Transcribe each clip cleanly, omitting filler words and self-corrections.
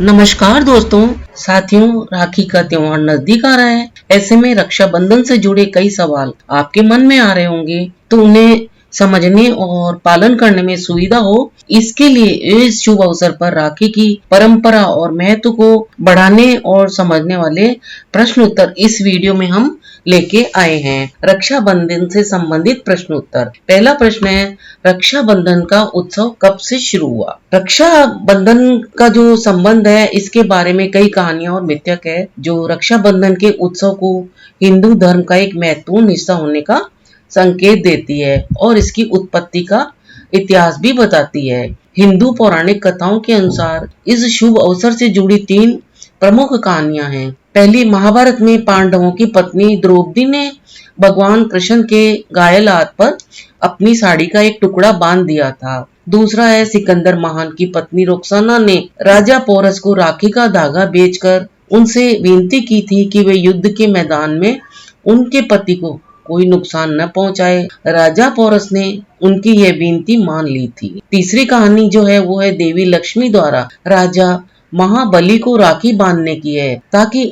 नमस्कार दोस्तों, साथियों, राखी का त्योहार नजदीक आ रहा है। ऐसे में रक्षाबंधन से जुड़े कई सवाल आपके मन में आ रहे होंगे, तो उन्हें समझने और पालन करने में सुविधा हो, इसके लिए इस शुभ अवसर पर राखी की परंपरा और महत्व को बढ़ाने और समझने वाले प्रश्न उत्तर इस वीडियो में हम लेके आए हैं। रक्षाबंधन से संबंधित प्रश्न उत्तर। पहला प्रश्न है, रक्षाबंधन का उत्सव कब से शुरू हुआ? रक्षाबंधन का जो संबंध है, इसके बारे में कई कहानियां और मिथक है जो रक्षाबंधन के उत्सव को हिंदू धर्म का एक महत्वपूर्ण हिस्सा होने का संकेत देती है और इसकी उत्पत्ति का इतिहास भी बताती है। हिंदू पौराणिक कथाओं के अनुसार इस शुभ अवसर से जुड़ी 3 प्रमुख कहानियां हैं। पहली, महाभारत में पांडवों की पत्नी द्रौपदी ने भगवान कृष्ण के घायल हाथ पर अपनी साड़ी का एक टुकड़ा बांध दिया था। दूसरा है, सिकंदर महान की पत्नी रुक्साना ने राजा पोरस को राखी का धागा बेचकर उनसे विनती की थी कि वे युद्ध के मैदान में उनके पति को कोई नुकसान न पहुंचाए। राजा पोरस ने उनकी यह विनती मान ली थी। तीसरी कहानी जो है वो है देवी लक्ष्मी द्वारा राजा महाबली को राखी बांधने की है, ताकि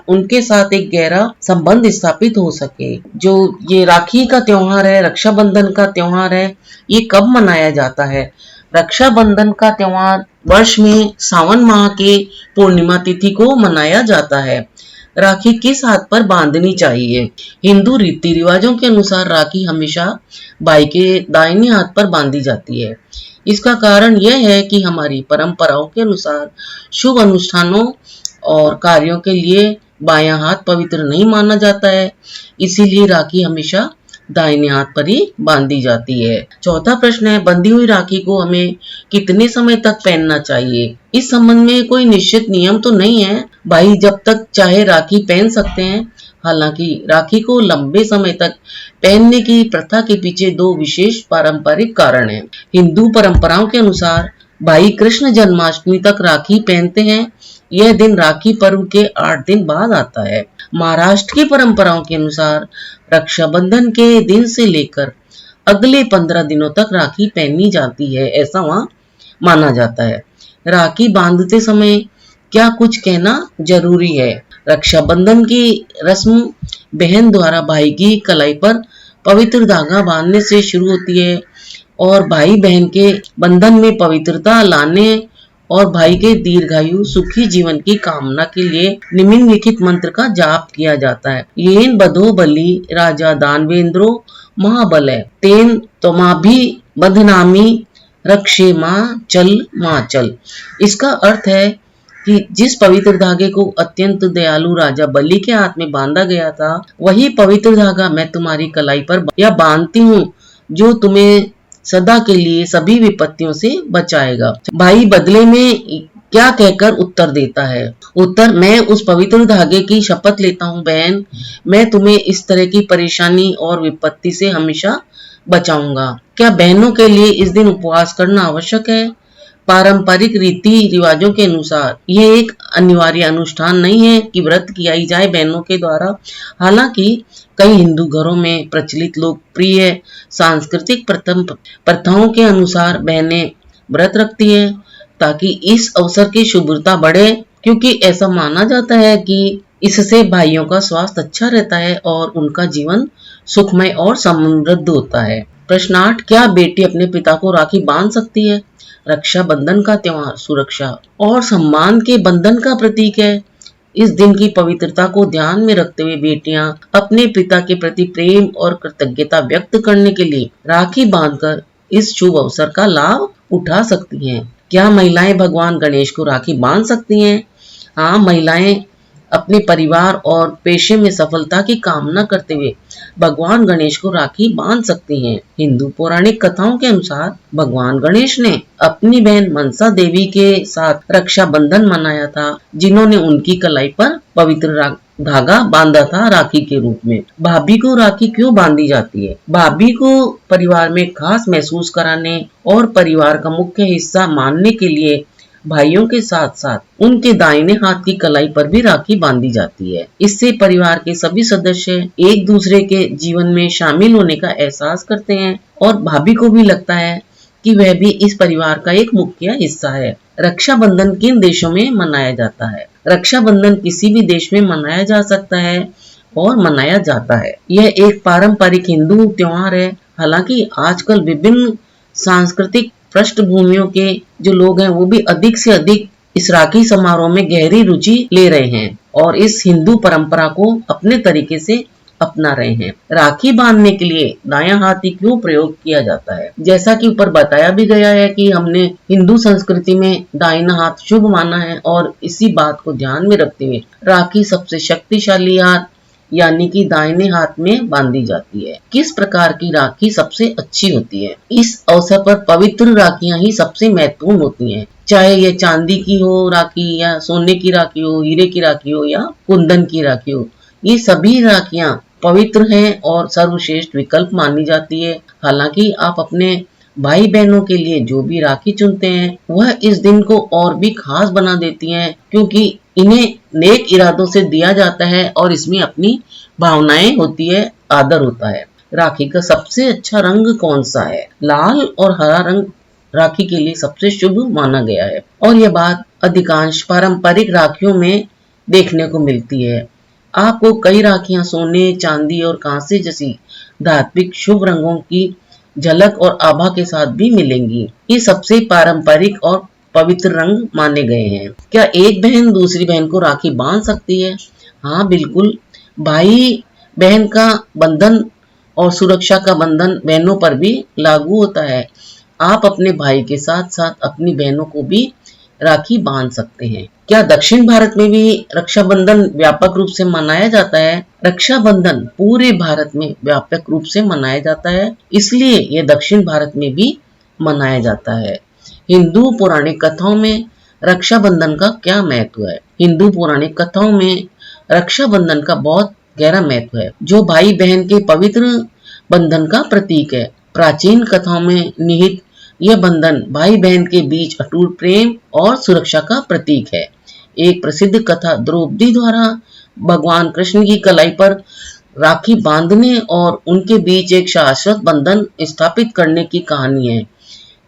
उनके साथ एक गहरा संबंध स्थापित हो सके। जो ये राखी का त्योहार है, रक्षाबंधन का त्योहार है, ये कब मनाया जाता है? रक्षाबंधन का त्योहार वर्ष में सावन माह के पूर्णिमा तिथि को मनाया जाता है। राखी किस हाथ पर बांधनी चाहिए? हिंदू रीति रिवाजों के अनुसार राखी हमेशा भाई के दाहिने हाथ पर बांधी जाती है। इसका कारण यह है कि हमारी परंपराओं के अनुसार शुभ अनुष्ठानों और कार्यों के लिए बायां हाथ पवित्र नहीं माना जाता है, इसीलिए राखी हमेशा दाहिने हाथ पर ही बांधी जाती है। चौथा प्रश्न है, बंधी हुई राखी को हमें कितने समय तक पहनना चाहिए? इस संबंध में कोई निश्चित नियम तो नहीं है। भाई जब तक चाहे राखी पहन सकते हैं। हालांकि राखी को लंबे समय तक पहनने की प्रथा के पीछे 2 विशेष पारंपरिक कारण हैं। हिंदू परंपराओं के अनुसार भाई कृष्ण जन्माष्टमी तक राखी पहनते हैं। यह दिन राखी पर्व के 8 दिन बाद आता है। महाराष्ट्र की परंपराओं के अनुसार रक्षाबंधन के दिन से लेकर अगले 15 दिनों तक राखी पहनी जाती है, ऐसा वहां माना जाता है। राखी बांधते समय क्या कुछ कहना जरूरी है? रक्षाबंधन की रस्म बहन द्वारा भाई की कलाई पर पवित्र धागा बांधने से शुरू होती है और भाई बहन के बंधन में पवित्रता लाने और भाई के दीर्घायु सुखी जीवन की कामना के लिए निम्नलिखित मंत्र का जाप किया जाता है। येन बधो बलि राजा दानवेंद्रो महाबल तेन तमाभि बधनामी रक्षे माँ चल। इसका अर्थ है कि जिस पवित्र धागे को अत्यंत दयालु राजा बलि के हाथ में बांधा गया था, वही पवित्र धागा मैं तुम्हारी कलाई पर या बांधती हूँ, जो तुम्हें सदा के लिए सभी विपत्तियों से बचाएगा। भाई बदले में क्या कहकर उत्तर देता है? उत्तर, मैं उस पवित्र धागे की शपथ लेता हूँ बहन, मैं तुम्हें इस तरह की परेशानी और विपत्ति से हमेशा बचाऊंगा। क्या बहनों के लिए इस दिन उपवास करना आवश्यक है? पारंपरिक रीति रिवाजों के अनुसार यह एक अनिवार्य अनुष्ठान नहीं है कि व्रत किया ही जाए बहनों के द्वारा। हालांकि कई हिंदू घरों में प्रचलित लोकप्रिय सांस्कृतिक प्रथाओं के अनुसार बहनें व्रत रखती हैं ताकि इस अवसर की शुभ्रता बढ़े, क्योंकि ऐसा माना जाता है कि इससे भाइयों का स्वास्थ्य अच्छा रहता है और उनका जीवन सुखमय और समृद्ध होता है। प्रश्न 8, क्या बेटी अपने पिता को राखी बांध सकती है? रक्षाबंधन का त्योहार सुरक्षा और सम्मान के बंधन का प्रतीक है। इस दिन की पवित्रता को ध्यान में रखते हुए बेटियां अपने पिता के प्रति प्रेम और कृतज्ञता व्यक्त करने के लिए राखी बांधकर इस शुभ अवसर का लाभ उठा सकती हैं। क्या महिलाएं भगवान गणेश को राखी बांध सकती हैं? हाँ, महिलाएं अपने परिवार और पेशे में सफलता की कामना करते हुए भगवान गणेश को राखी बांध सकती हैं। हिंदू पौराणिक कथाओं के अनुसार भगवान गणेश ने अपनी बहन मनसा देवी के साथ रक्षाबंधन मनाया था, जिन्होंने उनकी कलाई पर पवित्र धागा बांधा था राखी के रूप में। भाभी को राखी क्यों बांधी जाती है? भाभी को परिवार में खास महसूस कराने और परिवार का मुख्य हिस्सा मानने के लिए भाइयों के साथ साथ उनके दाहिने हाथ की कलाई पर भी राखी बांधी जाती है। इससे परिवार के सभी सदस्य एक दूसरे के जीवन में शामिल होने का एहसास करते हैं और भाभी को भी लगता है कि वह भी इस परिवार का एक मुख्य हिस्सा है। रक्षाबंधन किन देशों में मनाया जाता है? रक्षाबंधन किसी भी देश में मनाया जा सकता है और मनाया जाता है। यह एक पारंपरिक हिंदू त्योहार है। हालांकि आजकल विभिन्न सांस्कृतिक पृष्ठभूमियों के जो लोग हैं वो भी अधिक से अधिक इस राखी समारोह में गहरी रुचि ले रहे हैं और इस हिंदू परंपरा को अपने तरीके से अपना रहे हैं। राखी बांधने के लिए दायां हाथ ही क्यों प्रयोग किया जाता है? जैसा कि ऊपर बताया भी गया है कि हमने हिंदू संस्कृति में दाहिना हाथ शुभ माना है और इसी बात को ध्यान में रखते हुए राखी सबसे शक्तिशाली हाथ यानी कि दाहिने हाथ में बांधी जाती है। किस प्रकार की राखी सबसे अच्छी होती है? इस अवसर पर पवित्र राखियां ही सबसे महत्वपूर्ण होती हैं। चाहे ये चांदी की हो राखी या सोने की राखी हो, हीरे की राखी हो या कुंदन की राखी हो, ये सभी राखियां पवित्र हैं और सर्वश्रेष्ठ विकल्प मानी जाती है। हालांकि आप अपने भाई बहनों के लिए जो भी राखी चुनते हैं वह इस दिन को और भी खास बना देती हैं, क्योंकि इन्हें नेक इरादों से दिया जाता है और इसमें अपनी भावनाएं होती है, आदर होता है। राखी का सबसे अच्छा रंग कौन सा है? लाल और हरा रंग राखी के लिए सबसे शुभ माना गया है और यह बात अधिकांश पारंपरिक राखियों में देखने को मिलती है। आपको कई राखियां सोने, चांदी और कांसे जैसी धात्विक शुभ रंगों की झलक और आभा के साथ भी मिलेंगी। ये सबसे पारंपरिक और पवित्र रंग माने गए हैं। क्या एक बहन दूसरी बहन को राखी बांध सकती है? हाँ, बिल्कुल। भाई बहन का बंधन और सुरक्षा का बंधन बहनों पर भी लागू होता है। आप अपने भाई के साथ साथ अपनी बहनों को भी राखी बांध सकते हैं। क्या दक्षिण भारत में भी रक्षाबंधन व्यापक रूप से मनाया जाता है? रक्षाबंधन पूरे भारत में व्यापक रूप से मनाया जाता है, इसलिए यह दक्षिण भारत में भी मनाया जाता है। हिंदू पौराणिक कथाओं में रक्षाबंधन का क्या महत्व है? हिंदू पौराणिक कथाओं में रक्षाबंधन का बहुत गहरा महत्व है, जो भाई बहन के पवित्र बंधन का प्रतीक है। प्राचीन कथाओं में निहित यह बंधन भाई बहन के बीच अटूट प्रेम और सुरक्षा का प्रतीक है। एक प्रसिद्ध कथा द्रौपदी द्वारा भगवान कृष्ण की कलाई पर राखी बांधने और उनके बीच एक शाश्वत बंधन स्थापित करने की कहानी है।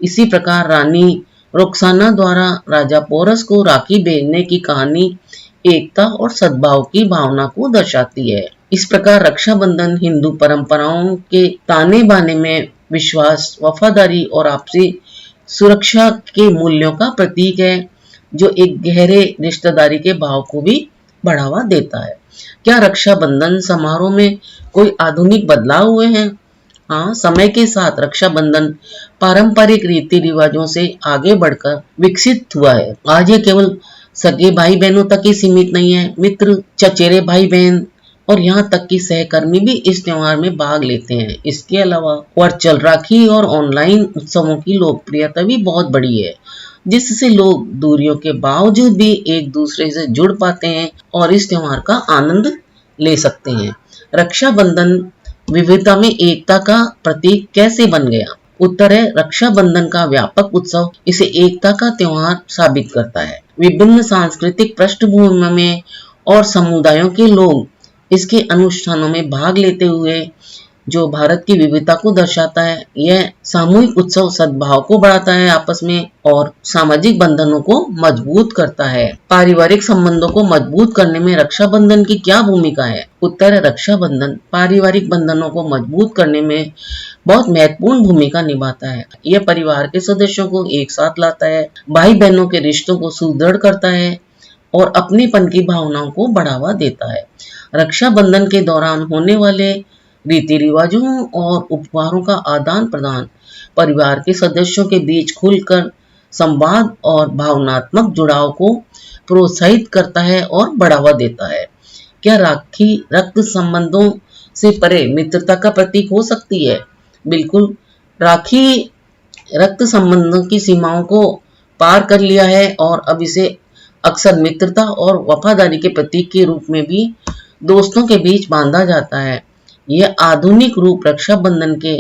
इसी प्रकार रानी रुक्साना द्वारा राजा पोरस को राखी भेजने की कहानी एकता और सद्भाव की भावना को दर्शाती है। इस प्रकार रक्षाबंधन हिंदू परंपराओं के ताने बाने में विश्वास, वफादारी और आपसी सुरक्षा के मूल्यों का प्रतीक है, जो एक गहरे रिश्तेदारी के भाव को भी बढ़ावा देता है। क्या रक्षाबंधन समारोह में कोई आधुनिक बदलाव हुए हैं? हाँ, समय के साथ रक्षाबंधन पारंपरिक रीति रिवाजों से आगे बढ़कर विकसित हुआ है। आज ये केवल सगे भाई बहनों तक ही सीमित नहीं है। मित्र, चचेरे भाई बहन और यहाँ तक कि सहकर्मी भी इस त्योहार में भाग लेते हैं। इसके अलावा वर्चुअल राखी और ऑनलाइन उत्सवों की लोकप्रियता भी बहुत बढ़ी है, जिससे लोग दूरियों के बावजूद भी एक दूसरे से जुड़ पाते हैं और इस त्योहार का आनंद ले सकते हैं। रक्षाबंधन विविधता में एकता का प्रतीक कैसे बन गया? उत्तर है, रक्षाबंधन का व्यापक उत्सव इसे एकता का त्योहार साबित करता है। विभिन्न सांस्कृतिक पृष्ठभूमि में और समुदायों के लोग इसके अनुष्ठानों में भाग लेते हुए जो भारत की विविधता को दर्शाता है। यह सामूहिक उत्सव सद्भाव को बढ़ाता है आपस में और सामाजिक बंधनों को मजबूत करता है। पारिवारिक संबंधों को मजबूत करने में रक्षाबंधन की क्या भूमिका है? उत्तर है, रक्षाबंधन पारिवारिक बंधनों को मजबूत करने में बहुत महत्वपूर्ण भूमिका निभाता है। यह परिवार के सदस्यों को एक साथ लाता है, भाई बहनों के रिश्तों को सुदृढ़ करता है और अपनेपन की भावनाओं को बढ़ावा देता है। रक्षाबंधन के दौरान होने वाले रीति रिवाजों और उपहारों का आदान प्रदान परिवार के सदस्यों के बीच खुलकर संवाद और भावनात्मक जुड़ाव को प्रोत्साहित करता है और बढ़ावा देता है। क्या राखी रक्त संबंधों से परे मित्रता का प्रतीक हो सकती है? बिल्कुल, राखी रक्त संबंधों की सीमाओं को पार कर लिया है और अब इसे अक्सर मित्रता और वफादारी के प्रतीक के रूप में भी दोस्तों के बीच बांधा जाता है। यह आधुनिक रूप रक्षाबंधन के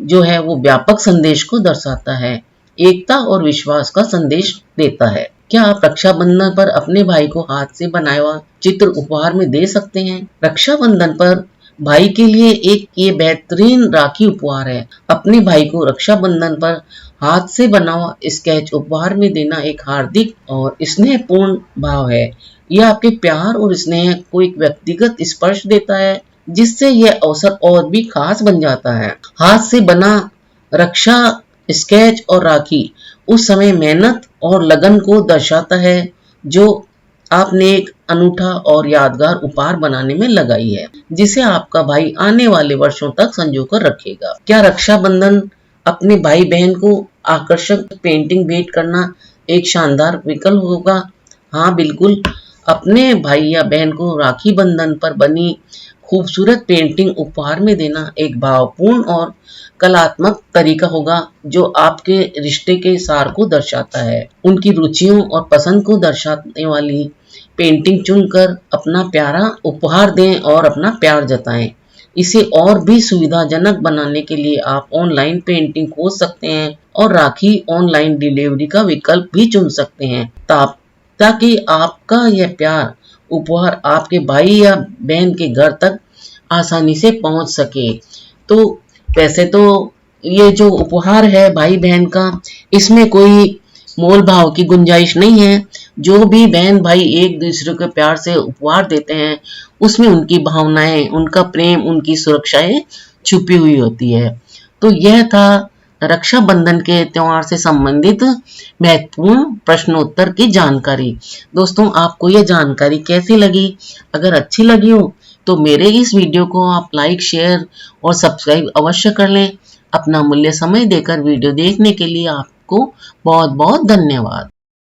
जो है वो व्यापक संदेश को दर्शाता है, एकता और विश्वास का संदेश देता है। क्या आप रक्षाबंधन पर अपने भाई को हाथ से बनाया हुआ चित्र उपहार में दे सकते हैं? रक्षाबंधन पर भाई के लिए एक ये बेहतरीन राखी उपहार है। अपने भाई को रक्षाबंधन पर हाथ से बना हुआ स्केच उपहार में देना एक हार्दिक और स्नेहपूर्ण भाव है। यह आपके प्यार और स्नेह को एक व्यक्तिगत स्पर्श देता है, जिससे यह अवसर और भी खास बन जाता है। हाथ से बना रक्षा स्केच और राखी उस समय मेहनत और लगन को दर्शाता है जो आपने एक अनूठा और यादगार उपहार बनाने में लगाई है, जिसे आपका भाई आने वाले वर्षों तक संजो कर रखेगा। क्या रक्षाबंधन अपने भाई बहन को आकर्षक पेंटिंग भेंट करना एक शानदार विकल्प होगा? हाँ बिल्कुल, अपने भाई या बहन को राखी बंधन पर बनी खूबसूरत पेंटिंग उपहार में देना एक भावपूर्ण और कलात्मक तरीका होगा जो आपके रिश्ते के सार को दर्शाता है। उनकी रुचियों और पसंद को दर्शाने वाली पेंटिंग चुनकर अपना प्यारा उपहार दें और अपना प्यार जताएं। इसे और भी सुविधाजनक बनाने के लिए आप ऑनलाइन पेंटिंग खोज सकते हैं और राखी ऑनलाइन डिलीवरी का विकल्प भी चुन सकते हैं ताकि आपका यह प्यार उपहार आपके भाई या बहन के घर तक आसानी से पहुंच सके। तो वैसे तो ये जो उपहार है भाई बहन का, इसमें कोई मोल भाव की गुंजाइश नहीं है। जो भी बहन भाई एक दूसरे को प्यार से उपहार देते हैं, उसमें उनकी भावनाएं, उनका प्रेम, उनकी सुरक्षाएं छुपी हुई होती है। तो यह था रक्षाबंधन के त्योहार से संबंधित महत्वपूर्ण प्रश्नोत्तर की जानकारी। दोस्तों, आपको यह जानकारी कैसी लगी? अगर अच्छी लगी हो तो मेरे इस वीडियो को आप लाइक, शेयर और सब्सक्राइब अवश्य कर लें। अपना मूल्य समय देकर वीडियो देखने के लिए आपको बहुत बहुत धन्यवाद।